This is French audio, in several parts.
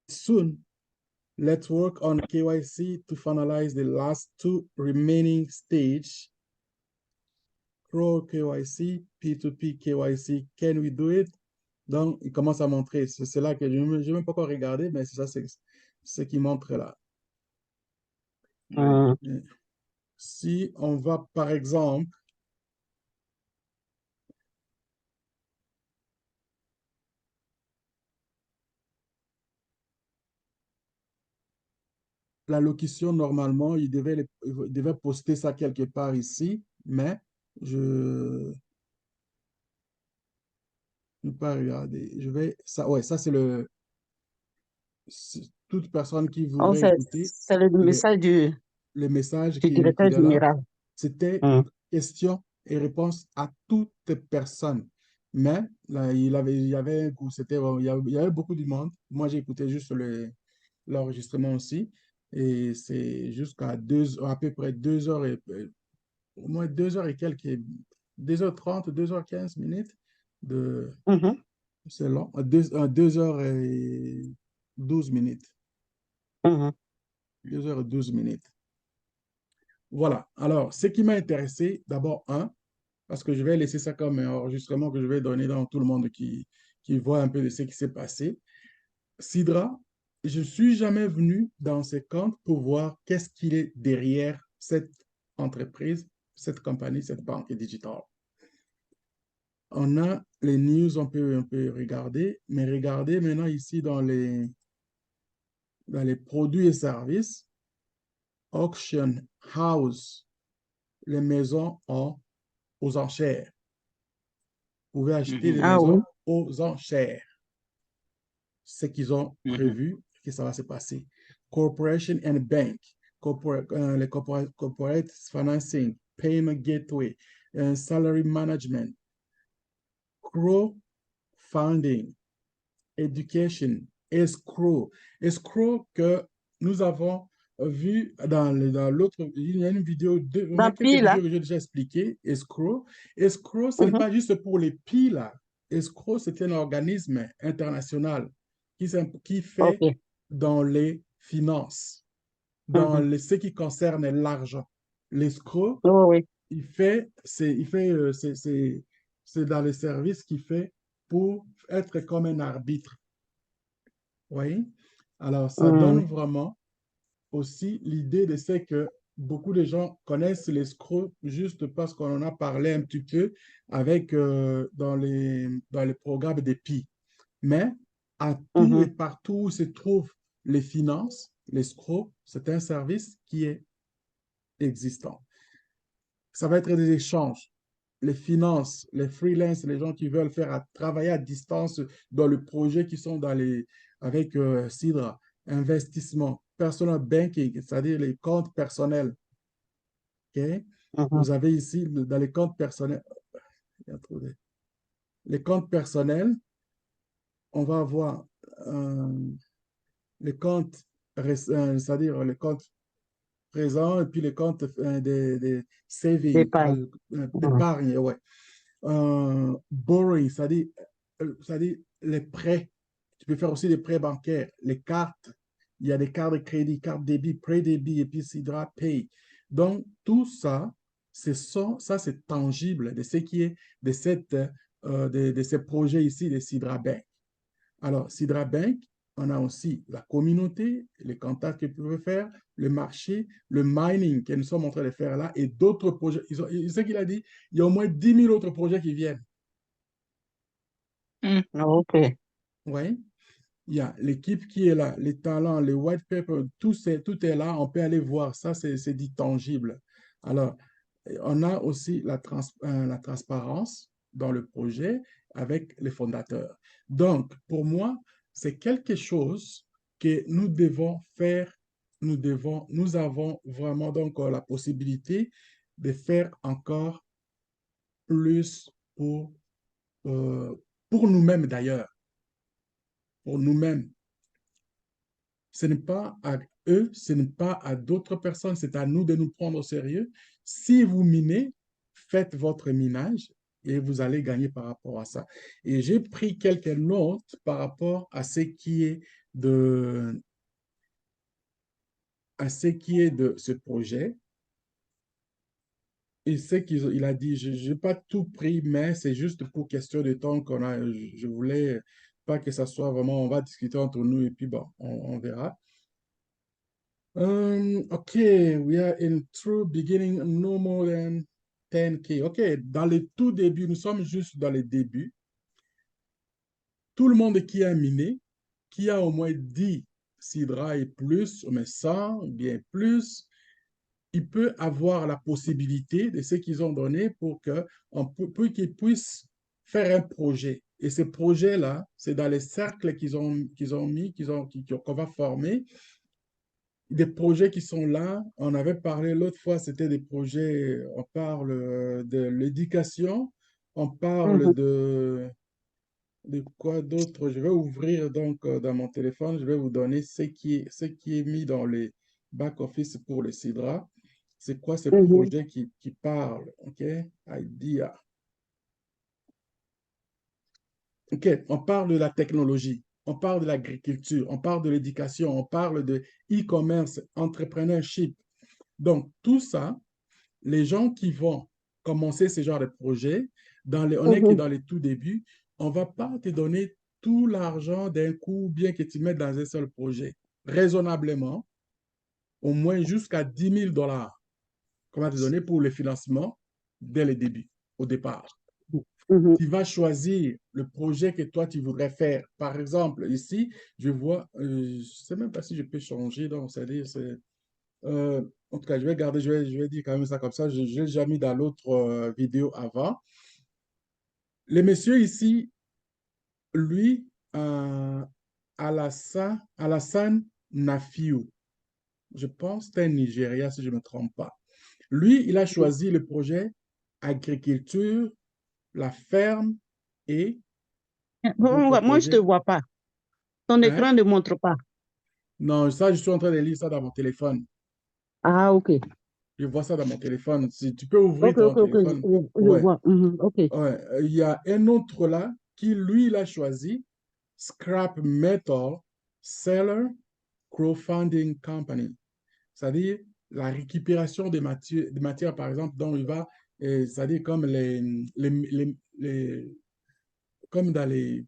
soon. Let's work on KYC to finalize the last two remaining stage. Pro KYC, P2P KYC, can we do it? Donc, il commence à montrer. C'est là que je n'ai même pas encore regardé, mais c'est ça, c'est ce qu'il montre là. Si on va, par exemple, la locution, normalement, il devait poster ça quelque part ici, mais je ne peux pas regarder. Je vais, ça, ouais, ça, toute personne qui Oh, voudrait écouter c'est le message le message du qui directeur est là. général. C'était questions et réponses à toute personne. Mais là, il y avait, il y avait beaucoup de monde. Moi, j'ai écouté juste l'enregistrement aussi. Et c'est jusqu'à à peu près 2 heures au moins 2 heures et quelques, 2h30, 2h15 de, Mhm, c'est long, 2h12. mhm. 2h12. Voilà. Alors, ce qui m'a intéressé, d'abord, parce que je vais laisser ça comme un enregistrement que je vais donner dans tout le monde qui voit un peu de ce qui s'est passé. Sidra, je ne suis jamais venu dans ces comptes pour voir qu'est-ce qu'il est derrière cette entreprise, cette compagnie, cette banque digitale. On a les news, on peut regarder, mais regardez maintenant ici dans les produits et services, auction house, les maisons aux enchères. Vous pouvez acheter des Ah oui. maisons aux enchères. Ce qu'ils ont Mhm, prévu, que ça va se passer. Corporation and Bank, les corporate financing, payment gateway, salary management, crowdfunding, education, escrow. Escrow que nous avons vu dans l'autre, il y a une vidéo, il y a dans quelques Pi, là. vidéos que j'ai déjà expliquées, escrow. Escrow, ce n'est Mhm, pas juste pour les PI, là. Escrow, c'est un organisme international qui fait OK. dans les finances, dans Mhm. ce qui concerne l'argent. L'escroc, Oui, oui. c'est dans les services qu'il fait pour être comme un arbitre. Oui. Alors, ça donne Mhm, vraiment aussi l'idée de ce que beaucoup de gens connaissent l'escroc juste parce qu'on en a parlé un petit peu avec dans les programmes des PI. Mais à tout et mhm, partout où se trouvent les finances, l'escroc, c'est un service qui est existant. Ça va être des échanges. Les finances, les freelances, les gens qui veulent travailler à distance dans le projet qui sont avec Sidra, investissement, personal banking, c'est-à-dire les comptes personnels. OK? mhm. Vous avez ici, dans les comptes personnels, les comptes personnels, on va avoir les comptes, c'est-à-dire les comptes présents et puis les comptes des saving, D'épargne. Mhm, d'épargne, ouais. Borrowing, c'est-à-dire les prêts. Tu peux faire aussi des prêts bancaires, les cartes. Il y a des cartes de crédit, cartes débit, prêt débit et puis Sidra Pay. Donc, tout ça, ça c'est tangible de ce qui est de ces projets ici de Sidra Bank. Alors, Sidra Bank, on a aussi la communauté, les contacts qu'ils peuvent faire, le marché, le mining que nous sommes en train de faire là et d'autres projets. Ce qu'il a dit, il y a au moins 10 000 autres projets qui viennent. OK. Oui, il y a l'équipe qui est là, les talents, les white papers, tout est là. On peut aller voir ça, c'est dit tangible. Alors, on a aussi la transparence dans le projet avec les fondateurs. Donc, pour moi, c'est quelque chose que nous devons faire. Nous avons vraiment donc la possibilité de faire encore plus euh, pour nous-mêmes d'ailleurs, pour nous-mêmes. Ce n'est pas à eux, ce n'est pas à d'autres personnes, c'est à nous de nous prendre au sérieux. Si vous minez, faites votre minage et vous allez gagner par rapport à ça. Et j'ai pris quelques notes par rapport à ce qui est de, à ce qui est de ce projet. Et ce qu'il a dit, je n'ai pas tout pris, mais c'est juste pour question de temps qu'on a. Je voulais pas que ça soit vraiment, on va discuter entre nous et puis bon, on verra. Okay, we are in true beginning, no more than 10K. OK, dans les tout débuts, nous sommes juste dans les débuts. Tout le monde qui a miné, qui a au moins 10 Sidra et plus, ou même 100 ou bien plus, il peut avoir la possibilité de ce qu'ils ont donné pour qu'ils puissent faire un projet. Et ce projet-là, c'est dans les cercles qu'ils ont mis, qu'on va former. Des projets qui sont là, on avait parlé l'autre fois, c'était des projets, on parle de l'éducation, on parle Mhm. de quoi d'autre. Je vais ouvrir donc dans mon téléphone, je vais vous donner ce qui est mis dans les back-office pour le CIDRA. C'est quoi ce Mhm. projet qui parle? OK? Idea. OK, on parle de la technologie, on parle de l'agriculture, on parle de l'éducation, on parle de e-commerce, entrepreneurship. Donc, tout ça, les gens qui vont commencer ce genre de projet, on est que Mhm. dans les tout débuts, on ne va pas te donner tout l'argent d'un coup, bien que tu mettes dans un seul projet. Raisonnablement, au moins jusqu'à 10 000 dollars qu'on va te donner pour le financement dès le début, au départ. Mhm. Tu vas choisir le projet que toi, tu voudrais faire. Par exemple, ici, je vois, je ne sais même pas si je peux changer, donc c'est-à-dire, en tout cas, je vais garder, je vais dire quand même ça comme ça. Je l'ai déjà mis dans l'autre vidéo avant. Le monsieur ici, lui, Alassane Nafiu, je pense que c'est un Nigeria, si je ne me trompe pas. Lui, il a choisi le projet agriculture, la ferme et d'autres Moi, je ne te projets. vois pas. Ton Hein? écran ne montre pas. Non, ça, je suis en train de lire ça dans mon téléphone. Ah, OK. Je vois ça dans mon téléphone. Si tu peux ouvrir OK, ton OK, OK. téléphone. Je Ouais. vois. Mhm. OK. Ouais, il y a un autre là qui, lui, il a choisi Scrap Metal Seller Crowdfunding Company. C'est-à-dire la récupération des matières, par exemple, dont il va, c'est-à-dire comme comme dans les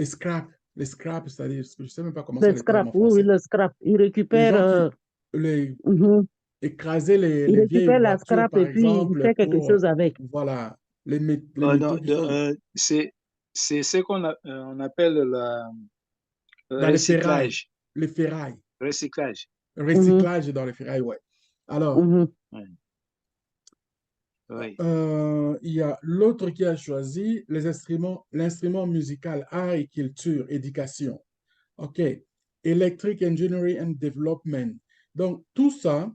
scraps, c'est-à-dire, je ne sais même pas comment ça Le le terme scrap, en oui, oui, français. le scrap. Il Les récupère, gens les, mhm. écraser Il les vieilles récupère la voitures, scrap par et puis il exemple, fait quelque pour, chose avec. voilà, les métaux qui sont C'est ce on appelle le dans recyclage. les ferrailles. Recyclage. Mhm. Recyclage dans les ferrailles, ouais. Alors, Mhm. Ouais. Oui. il y a l'autre qui a choisi l'instrument musical, art et culture, éducation. OK. Electric Engineering and Development. Donc, tout ça,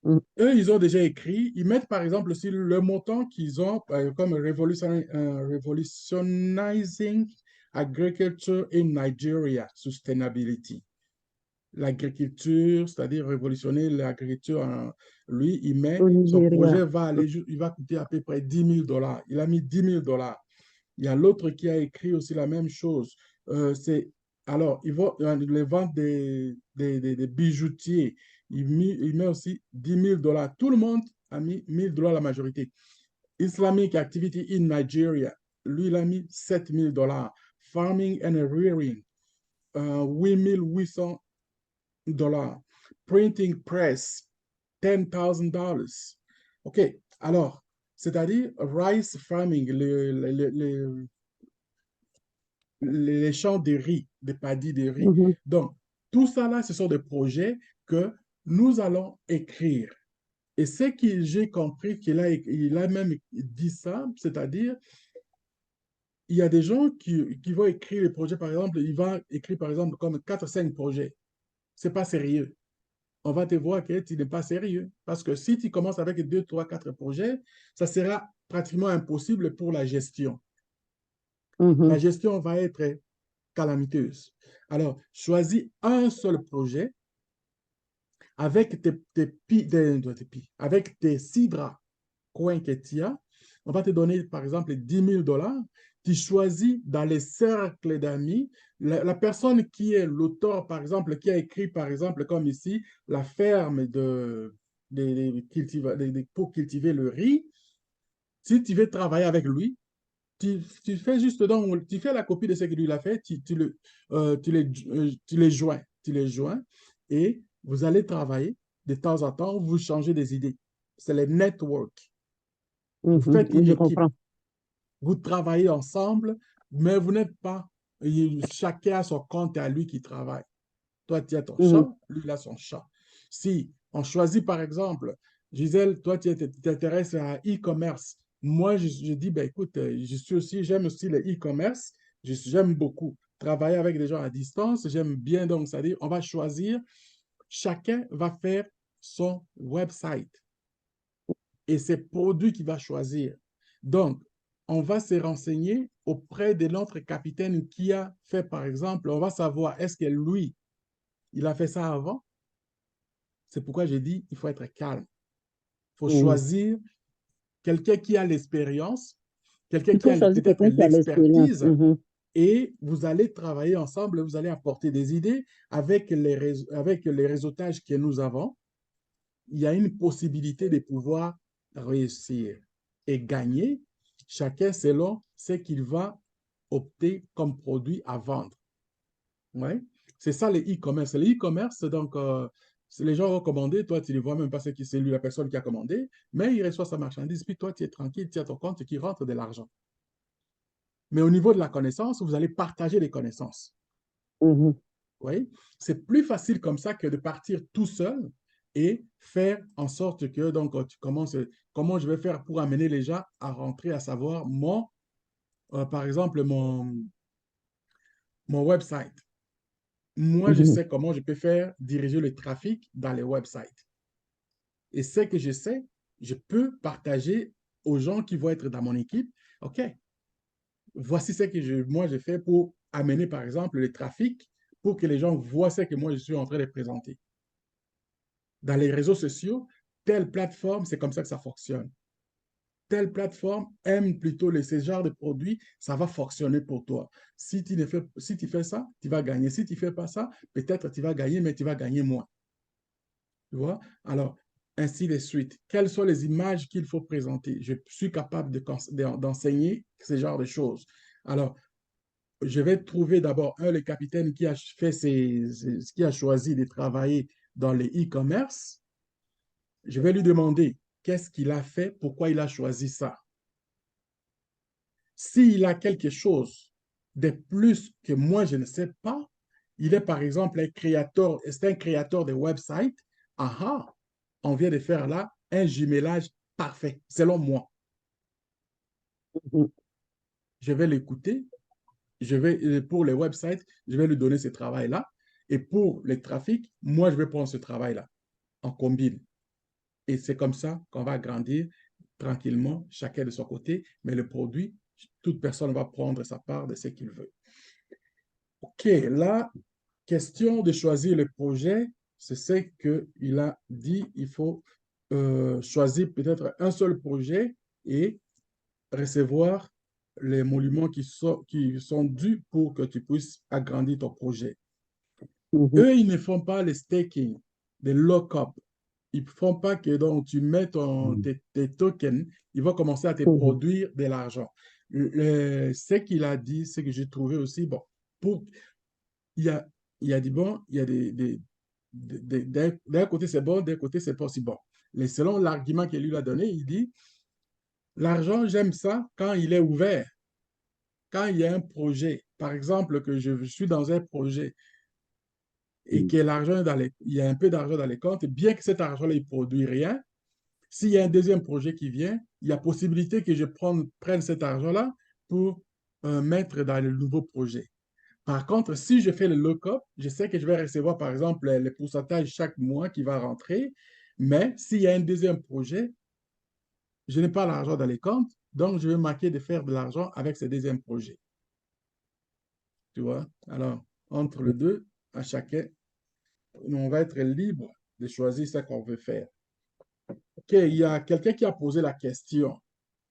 Mhm. eux, ils ont déjà écrit. Ils mettent, par exemple, aussi le montant qu'ils ont comme Revolutionizing Agriculture in Nigeria, Sustainability. L'agriculture, c'est-à-dire révolutionner l'agriculture. Lui, il met, Au son Nigeria. projet va aller, il va coûter à peu près 10 000 dollars. Il a mis 10 000 dollars. Il y a l'autre qui a écrit aussi la même chose. Alors, il va les ventes des bijoutiers. Il met aussi 10 000 dollars. Tout le monde a mis 1 000 dollars la majorité. Islamic Activity in Nigeria, lui, il a mis 7 000 dollars. Farming and Rearing, 8 800 dollars. Printing Press, $10,000. OK. Alors, c'est-à-dire rice farming, les champs de riz, des paddies de riz. Mhm. Donc, tout ça là, ce sont des projets que nous allons écrire. Et ce que j'ai compris il a même dit ça, c'est-à-dire, il y a des gens qui vont écrire les projets, par exemple, il va écrire, par exemple, comme 4 ou 5 projets. C'est pas sérieux. On va te voir que tu n'es pas sérieux. Parce que si tu commences avec 2, 3, 4 projets, ça sera pratiquement impossible pour la gestion. La Mhm. gestion va être calamiteuse. Alors, choisis un seul projet avec avec tes 6 draps coins que tu as. On va te donner, par exemple, 10 000 dollars. tu choisis dans les cercles d'amis la personne qui est l'auteur, par exemple, qui a écrit, par exemple, comme ici, la ferme pour cultiver le riz. Si tu veux travailler avec lui, tu fais juste donc, tu fais la copie de ce que lui a fait, tu les joins et vous allez travailler de temps en temps, vous changez des idées. C'est les networks. Vous faites Oui, une je équipe. comprends. Vous travaillez ensemble, mais vous n'êtes pas, chacun a son compte à lui qui travaille. Toi, tu as ton chat, lui, il a son chat. Si on choisit, par exemple, Gisèle, toi, tu t'intéresses à e-commerce. Moi, je dis, ben, écoute, j'aime aussi le e-commerce. J'aime beaucoup travailler avec des gens à distance. J'aime bien, donc, c'est-à-dire, on va choisir, chacun va faire son website et ses produits qu'il va choisir. Donc, on va se renseigner auprès de notre capitaine qui a fait, par exemple, on va savoir, est-ce que lui, il a fait ça avant? C'est pourquoi j'ai dit, il faut être calme. Il faut Oui. choisir quelqu'un qui a l'expérience, quelqu'un Il qui faut a choisir peut-être quelqu'un qui a l'expérience. l'expertise, et vous allez travailler ensemble, vous allez apporter des idées avec avec les réseautages que nous avons. Il y a une possibilité de pouvoir réussir et gagner, chacun selon ce qu'il va opter comme produit à vendre. Ouais. C'est ça le e-commerce. Le e-commerce, donc, les gens ont commandé, toi, tu ne vois même pas ce qui c'est lui, la personne qui a commandé, mais il reçoit sa marchandise, puis toi, tu es tranquille, tu as ton compte qui rentre de l'argent. Mais au niveau de la connaissance, vous allez partager les connaissances. Oui, c'est plus facile comme ça que de partir tout seul et faire en sorte que, donc, tu commences, comment je vais faire pour amener les gens à rentrer, à savoir par exemple, mon website. Moi, je sais comment je peux faire diriger le trafic dans les websites. Et ce que je sais, je peux partager aux gens qui vont être dans mon équipe. OK, voici ce que moi, je fais pour amener, par exemple, le trafic pour que les gens voient ce que moi, je suis en train de présenter. Dans les réseaux sociaux, telle plateforme, c'est comme ça que ça fonctionne. Telle plateforme aime plutôt ce genre de produit, ça va fonctionner pour toi. Si tu fais ça, tu vas gagner. Si tu ne fais pas ça, peut-être tu vas gagner, mais tu vas gagner moins. Tu vois? Alors, ainsi de suite. Quelles sont les images qu'il faut présenter? Je suis capable d'enseigner ce genre de choses. Alors, je vais trouver d'abord le capitaine qui a fait qui a choisi de travailler dans les e-commerce. Je vais lui demander qu'est-ce qu'il a fait, pourquoi il a choisi ça. S'il a quelque chose de plus que moi, je ne sais pas, il est par exemple c'est un créateur de website. Ah, on vient de faire là un jumelage parfait, selon moi. Je vais l'écouter. Pour les websites, je vais lui donner ce travail-là. Et pour les trafics, moi, je vais prendre ce travail-là. On combine. Et c'est comme ça qu'on va grandir tranquillement, chacun de son côté. Mais le produit, toute personne va prendre sa part de ce qu'il veut. OK, la question de choisir le projet, c'est ce qu'il a dit. Il faut choisir peut-être un seul projet et recevoir les monuments qui sont dus pour que tu puisses agrandir ton projet. Eux, ils ne font pas le staking, le lock-up. Ils ne font pas que donc, tu mets tes tokens, ils vont commencer à te produire de l'argent. Ce qu'il a dit, c'est que j'ai trouvé aussi, bon, il y a, il y a bon, il y a d'un côté c'est bon, d'un côté c'est pas aussi bon. Mais selon l'argument qu'il lui a donné, il dit, l'argent, j'aime ça quand il est ouvert, quand il y a un projet. Par exemple, que je suis dans un projet et que il y a un peu d'argent dans les comptes, bien que cet argent-là, il ne produit rien, s'il y a un deuxième projet qui vient, il y a possibilité que je prenne cet argent-là pour mettre dans le nouveau projet. Par contre, si je fais le lock-up, je sais que je vais recevoir, par exemple, le pourcentage chaque mois qui va rentrer, mais s'il y a un deuxième projet, je n'ai pas l'argent dans les comptes, donc je vais marquer de faire de l'argent avec ce deuxième projet. Tu vois? Alors, entre les deux, à chacun, on va être libre de choisir ce qu'on veut faire. OK, il y a quelqu'un qui a posé la question.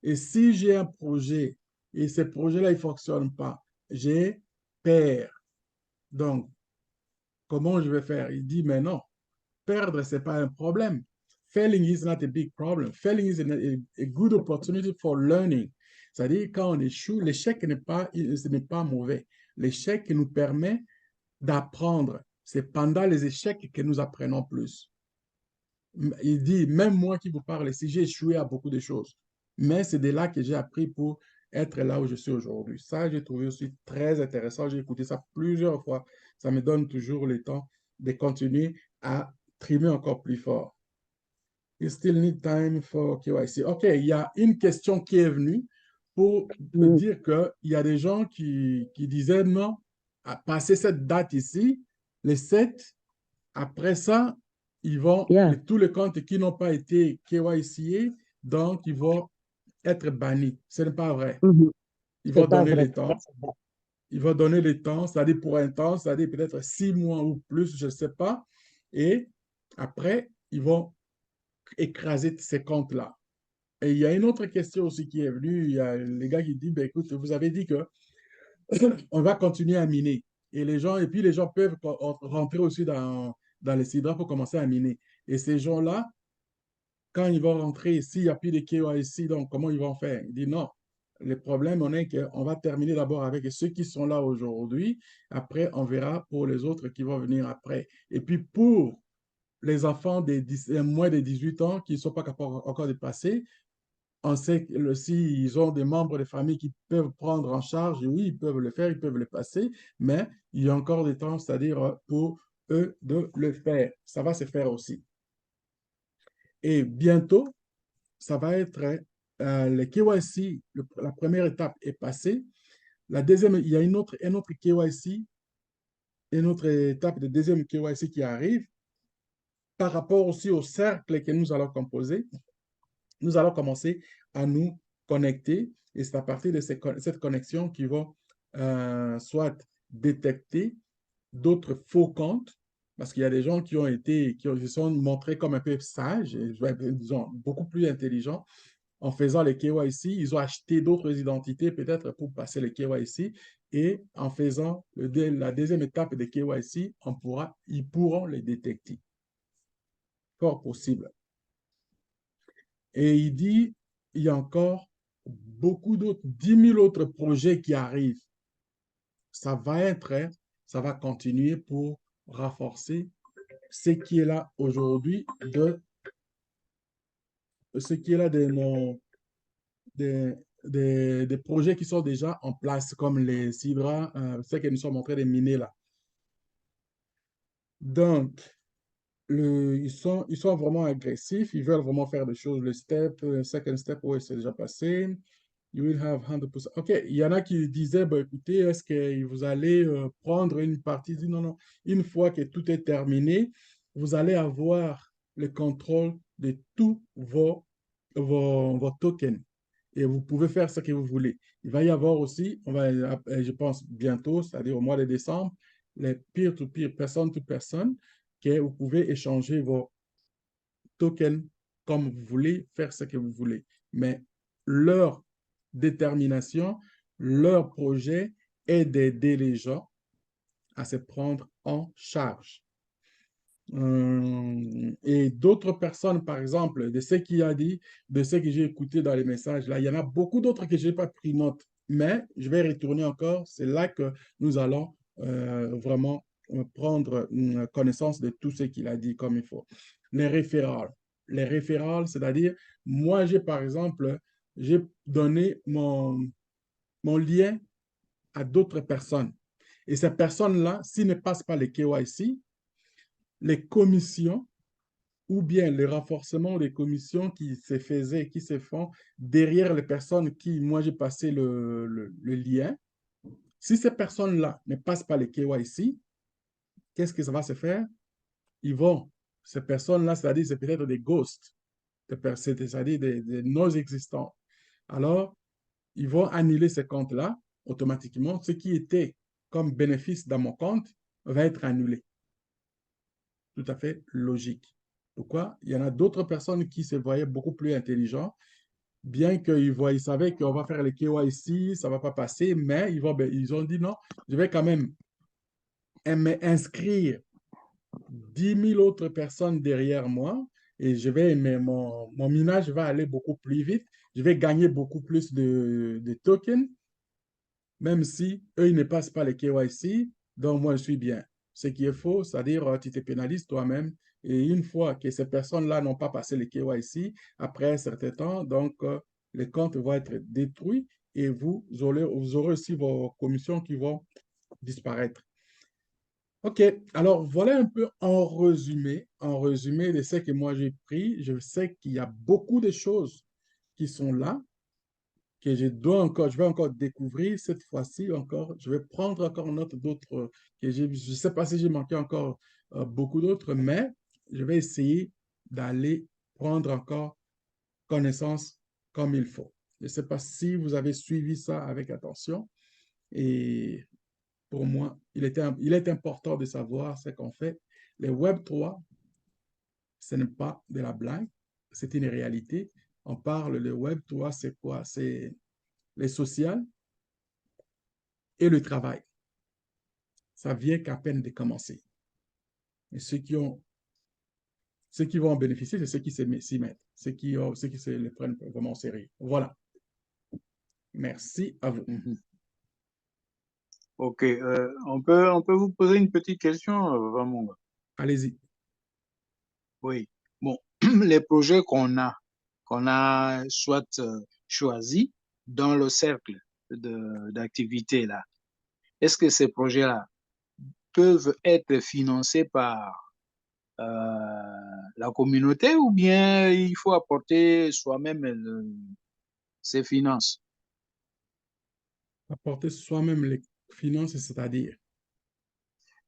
Et si j'ai un projet et ces projets-là, ils ne fonctionnent pas. J'ai peur. Donc, comment je vais faire? Il dit, mais non, perdre, ce n'est pas un problème. Failing is not a big problem. Failing is a good opportunity for learning. C'est-à-dire, quand on échoue, l'échec ce n'est pas mauvais. L'échec nous permet d'apprendre. C'est pendant les échecs que nous apprenons plus. Il dit, même moi qui vous parle ici, j'ai échoué à beaucoup de choses. Mais c'est de là que j'ai appris pour être là où je suis aujourd'hui. Ça, j'ai trouvé aussi très intéressant. J'ai écouté ça plusieurs fois. Ça me donne toujours le temps de continuer à trimer encore plus fort. You still need time for KYC. OK, il y a une question qui est venue pour dire qu'il y a des gens qui disaient non, à passer cette date ici, les 7, après ça, ils vont, tous les comptes qui n'ont pas été KYC, donc ils vont être bannis. Ce n'est pas vrai. Ils vont donner le temps. Ils vont donner le temps, c'est-à-dire pour un temps, c'est-à-dire peut-être 6 mois ou plus, je ne sais pas. Et après, ils vont écraser ces comptes-là. Et il y a une autre question aussi qui est venue. Il y a les gars qui disent, ben, écoute, vous avez dit que on va continuer à miner. Et puis les gens peuvent rentrer aussi dans les sidras pour commencer à miner. Et ces gens-là, quand ils vont rentrer, s'il n'y a plus de KYC, donc comment ils vont faire? Ils disent non. Le problème, on est qu'on va terminer d'abord avec ceux qui sont là aujourd'hui. Après, on verra pour les autres qui vont venir après. Et puis, pour les enfants de moins de 18 ans qui ne sont pas capables encore de passer, on sait que s'ils ont des membres de famille qui peuvent prendre en charge, oui, ils peuvent le faire, ils peuvent le passer, mais il y a encore des temps, c'est-à-dire pour eux de le faire. Ça va se faire aussi. Et bientôt, ça va être le KYC, la première étape est passée. La deuxième, il y a un autre KYC, une autre étape de deuxième KYC qui arrive par rapport aussi au cercle que nous allons composer. Nous allons commencer à nous connecter et c'est à partir de cette connexion qu'ils vont soit détecter d'autres faux comptes, parce qu'il y a des gens qui se sont montrés comme un peu sages, disons, beaucoup plus intelligents. En faisant les KYC, ils ont acheté d'autres identités peut-être pour passer les KYC et en faisant la deuxième étape de KYC, ils pourront les détecter. Fort possible. Et il dit, il y a encore beaucoup d'autres, 10 000 autres projets qui arrivent. Ça va continuer pour renforcer ce qui est là aujourd'hui des projets qui sont déjà en place, comme les Sidra, ceux que nous sommes en train de miner là. Donc, ils sont vraiment agressifs, ils veulent vraiment faire des choses. Le second step, oui, c'est déjà passé. You will have 100%. OK, il y en a qui disaient, bah, écoutez, est-ce que vous allez prendre une partie? Non, non, une fois que tout est terminé, vous allez avoir le contrôle de tous vos tokens et vous pouvez faire ce que vous voulez. Il va y avoir aussi, je pense bientôt, c'est-à-dire au mois de décembre, les peer-to-peer, personne-to-personne, que vous pouvez échanger vos tokens comme vous voulez, faire ce que vous voulez. Mais leur détermination, leur projet est d'aider les gens à se prendre en charge. Et d'autres personnes, par exemple, de ce qu'il a dit, de ce que j'ai écouté dans les messages, là, il y en a beaucoup d'autres que je n'ai pas pris note, mais je vais retourner encore. C'est là que nous allons vraiment prendre connaissance de tout ce qu'il a dit comme il faut. Les référals. Les référals, c'est-à-dire, moi, par exemple, j'ai donné mon lien à d'autres personnes. Et ces personnes-là, s'ils ne passent pas les KYC, les commissions ou bien le renforcement des commissions qui se font derrière les personnes qui, moi, j'ai passé le lien. Si ces personnes-là ne passent pas les KYC, qu'est-ce que ça va se faire? Ces personnes-là, c'est-à-dire, c'est peut-être des ghosts, c'est-à-dire des non-existants. Alors, ils vont annuler ces comptes-là automatiquement. Ce qui était comme bénéfice dans mon compte va être annulé. Tout à fait logique. Pourquoi? Il y en a d'autres personnes qui se voyaient beaucoup plus intelligents bien ils savaient qu'on va faire les KYC, ça ne va pas passer, mais ils ont dit non, je vais quand même inscrire 10 000 autres personnes derrière moi et mais mon minage va aller beaucoup plus vite. Je vais gagner beaucoup plus de tokens, même si eux, ils ne passent pas les KYC, donc moi, je suis bien. Ce qui est faux, c'est-à-dire tu te pénalises toi-même. Et une fois que ces personnes-là n'ont pas passé les KYC, après un certain temps, donc les comptes vont être détruits et vous aurez aussi vos commissions qui vont disparaître. OK, alors voilà un peu en résumé de ce que moi j'ai pris. Je sais qu'il y a beaucoup de choses qui sont là, que je vais encore découvrir cette fois-ci encore. Je vais prendre encore note d'autres je ne sais pas si j'ai manqué encore beaucoup d'autres, mais je vais essayer d'aller prendre encore connaissance comme il faut. Je ne sais pas si vous avez suivi ça avec attention et pour moi, il est important de savoir ce qu'on fait. Les Web3, ce n'est pas de la blague, c'est une réalité. On parle, le Web3, c'est quoi? C'est les sociales et le travail. Ça vient qu'à peine de commencer. Et ceux qui vont en bénéficier, c'est ceux qui s'y mettent, ceux qui se le prennent vraiment au sérieux. Voilà. Merci à vous. OK. On peut vous poser une petite question, Vamonga? Allez-y. Oui. Bon, les projets qu'on a soit choisis dans le cercle d'activité là, est-ce que ces projets-là peuvent être financés par la communauté ou bien il faut apporter soi-même ses finances? Apporter soi-même les finances, c'est-à-dire.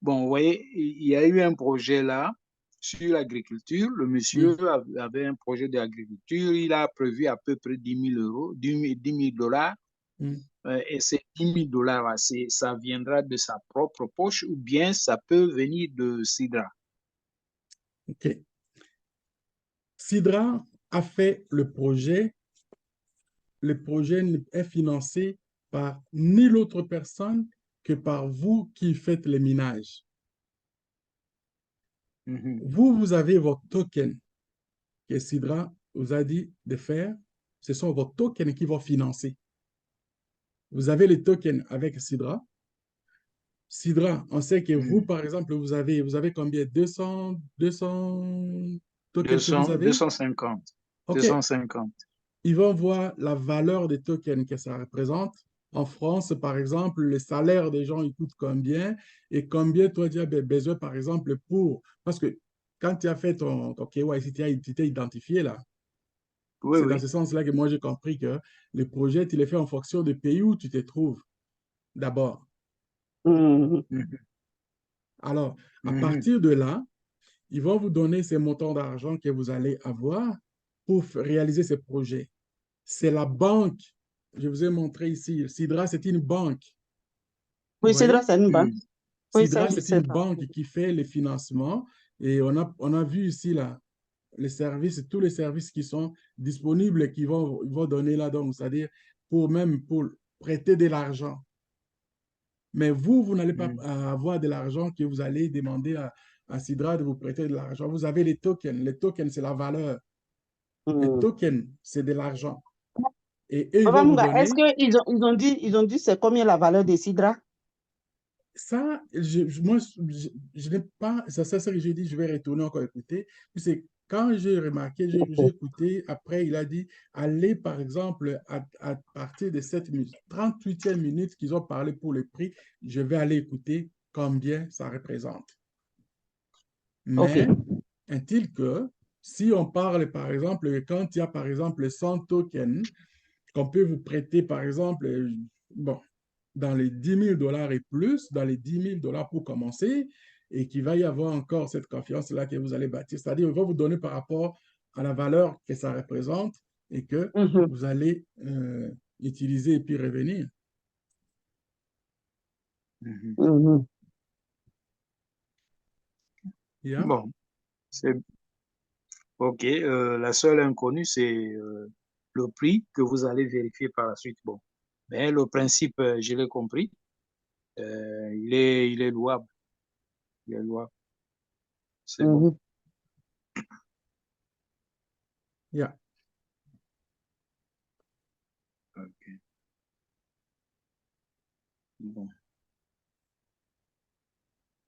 Bon, vous voyez, il y a eu un projet là sur l'agriculture. Le monsieur Mm, avait un projet d'agriculture. Il a prévu à peu près 10 000 euros, 10 000 dollars. mm. Et ces 10 000 dollars, là, ça viendra de sa propre poche ou bien ça peut venir de Sidra. OK. Sidra a fait le projet. Le projet est financé par nulle autre personne que par vous qui faites les minages. Mhm. Vous avez vos tokens que Sidra vous a dit de faire. Ce sont vos tokens qui vont financer. Vous avez les tokens avec Sidra. Sidra, on sait que vous, Mhm. par exemple, vous avez combien? 200 tokens que vous 200, avez? 250. OK. 250. Ils vont voir la valeur des tokens que ça représente. En France, par exemple, les salaires des gens, ils coûtent combien et combien toi, tu as besoin, par exemple, pour... Parce que quand tu as fait ton KYC, tu t'es identifié là. Oui, C'est dans oui. ce sens-là que moi, j'ai compris que le projet, tu les fais en fonction du pays où tu te trouves d'abord. Mhm. Mhm. Alors, à Mhm. partir de là, ils vont vous donner ces montants d'argent que vous allez avoir pour réaliser ces projets. C'est la banque. Je vous ai montré ici. Sidra, c'est une banque. Vous Oui, Cédra, voyez? c'est une banque. Mhm. Oui, Sidra, c'est une c'est ça. banque qui fait les financements. Et on a vu ici là, les services, tous les services qui sont disponibles et ils vont donner là, donc, c'est-à-dire pour prêter de l'argent. Mais vous n'allez pas Mhm. avoir de l'argent que vous allez demander à Sidra de vous prêter de l'argent. Vous avez les tokens. Les tokens, c'est la valeur. Les Mhm. tokens, c'est de l'argent. Et eux, ils Papa vont vous Munga, est-ce donner ils ont dit c'est combien la valeur des Cidra? ça. Je n'ai pas, c'est ça que j'ai dit, je vais retourner encore écouter. Puis c'est quand j'ai remarqué, j'ai écouté, après, il a dit, allez, par exemple, à partir de cette minute, 38e minute qu'ils ont parlé pour le prix, je vais aller écouter combien ça représente. Ok. Mais, est-il que si on parle, par exemple, quand il y a, par exemple, 100 tokens qu'on peut vous prêter, par exemple, bon, dans les 10 000 dollars et plus, dans les 10 000 dollars pour commencer, et qu'il va y avoir encore cette confiance-là que vous allez bâtir. C'est-à-dire, il va vous donner par rapport à la valeur que ça représente et que Mhm. vous allez utiliser et puis revenir. Mhm. Mhm. Yeah? Bon, c'est OK. La seule inconnue, c'est le prix que vous allez vérifier par la suite. Bon. Mais le principe, je l'ai compris. Il est louable. Il est louable. C'est bon. Mhm. Yeah. Ok. Bon.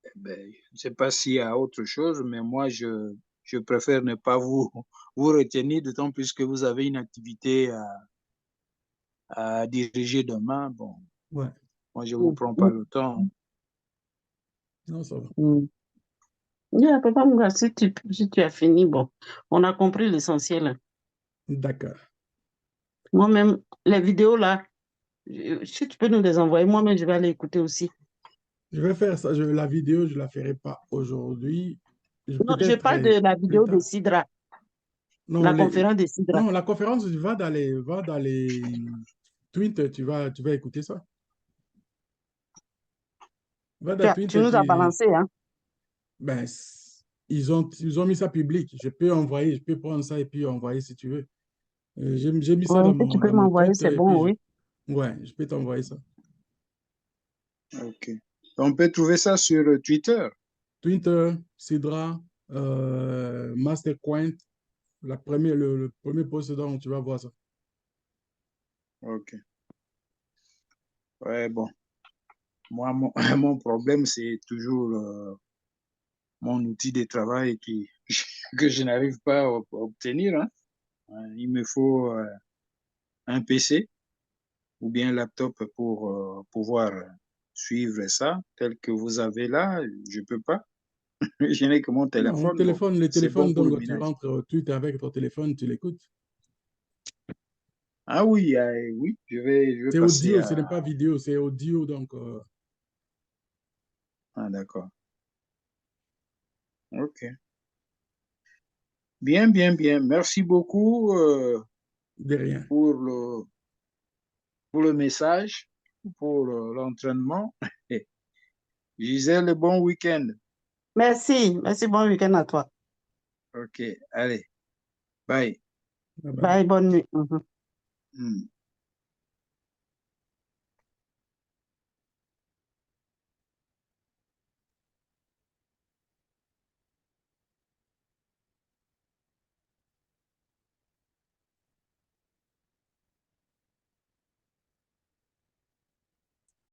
Eh ben, je ne sais pas s'il y a autre chose, mais moi, je préfère ne pas vous retenir, d'autant plus que vous avez une activité à diriger demain. Bon, Ouais. moi, je ne vous prends pas le temps. Non, ça va. Yeah, Papa Mouga, si tu as fini, bon, on a compris l'essentiel. D'accord. Moi-même, les vidéos là, si tu peux nous les envoyer, moi-même, je vais aller écouter aussi. Je vais faire ça. La vidéo, je ne la ferai pas aujourd'hui. Non, je Peut-être parle de la plus vidéo de tard. Sidra, Non, la conférence de Sidra. non, la conférence, va dans les tweets, tu vas écouter ça. Va dans Tu Twitter, nous as balancé, hein? ben, ils ont mis ça public. Je peux prendre ça et puis envoyer si tu veux. J'ai mis ça Ouais, si tu peux dans mon m'envoyer, tweet c'est et bon, puis oui. ouais, je peux t'envoyer ça. Ok. On peut trouver ça sur Twitter. Twitter, Sidra, Mastercoin, le premier post dont tu vas voir ça. Ok. Ouais, bon. Moi, mon problème, c'est toujours mon outil de travail que je n'arrive pas à obtenir, hein. Il me faut un PC ou bien un laptop pour pouvoir suivre ça tel que vous avez là. Je peux pas. Je n'ai que mon Non, téléphone, bon, le c'est bon téléphone, pour le donc tu ménage. rentres Twitter avec ton téléphone, tu l'écoutes. Ah oui, oui, je vais C'est passer audio, à... ce n'est pas vidéo, c'est audio, donc Ah, d'accord. Ok. Bien, bien, bien. Merci beaucoup de rien. pour pour le message, pour l'entraînement. Gisèle, bon week-end. Merci, merci, bon week-end à toi. Ok, allez, bye. Bye bye. Bye, bonne nuit. Mhm. Hmm.